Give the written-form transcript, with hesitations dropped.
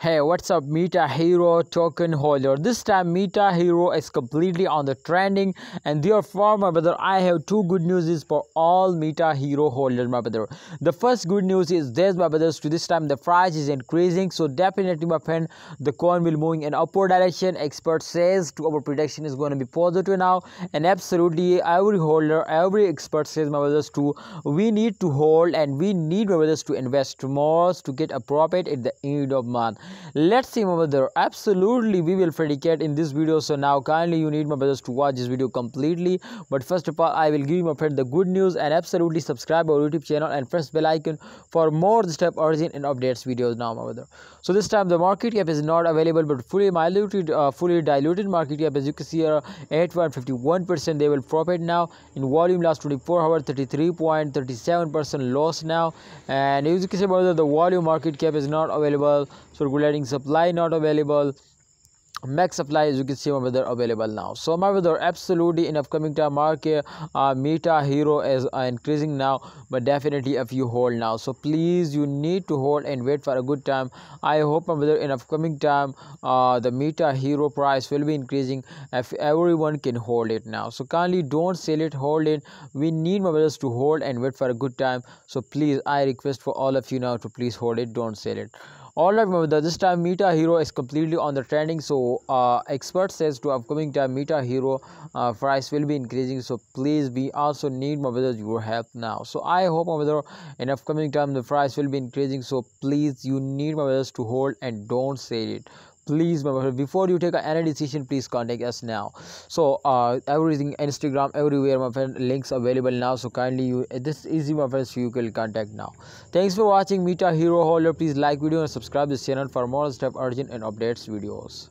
Hey, what's up, Metahero token holder? This time Metahero is completely on the trending, and therefore, my brother, I have two good news for all Metahero holders, my brother. The first good news is this, my brothers. To this time the price is increasing, so definitely, my friend, the coin will moving in upward direction. Expert says to our prediction is going to be positive now, and absolutely every holder, every expert says, my brothers, to we need to hold and we need, my brothers, to invest more to get a profit at the end of month. Let's see, my brother. Absolutely we will predicate in this video, so now kindly you need, my brothers, to watch this video completely. But first of all, I will give you, my friend, the good news, and absolutely subscribe our YouTube channel and press bell icon for more this type urgent and updates videos now, my brother. So this time the market cap is not available, but fully diluted market cap, as you can see here, 8.51% they will profit now. In volume last 24 hours, 33.37% loss now. And as you can see, brother, the volume market cap is not available, circulating supply not available, max supply, as you can see, my brother, available now. So my brother, absolutely in upcoming time market, Metahero is increasing now, but definitely if you hold now, so please you need to hold and wait for a good time. I hope, my brother, in upcoming time the Metahero price will be increasing if everyone can hold it now. So kindly don't sell it, hold it. We need, my brothers, to hold and wait for a good time. So please, I request for all of you now to please hold it, don't sell it. Alright, my brother, this time Metahero is completely on the trending, so expert says to upcoming time Metahero price will be increasing, so please we also need, my brother, your help now. So I hope, my brother, in upcoming time the price will be increasing, so please you need, my brothers, to hold and don't sell it. Please, my brother, before you take any decision, please contact us now. So everything, Instagram, everywhere, my friend, links available now, so kindly you, this is easy, my friends, you can contact now. Thanks for watching Metahero holder. Please like video and subscribe this channel for more stuff urgent and updates videos.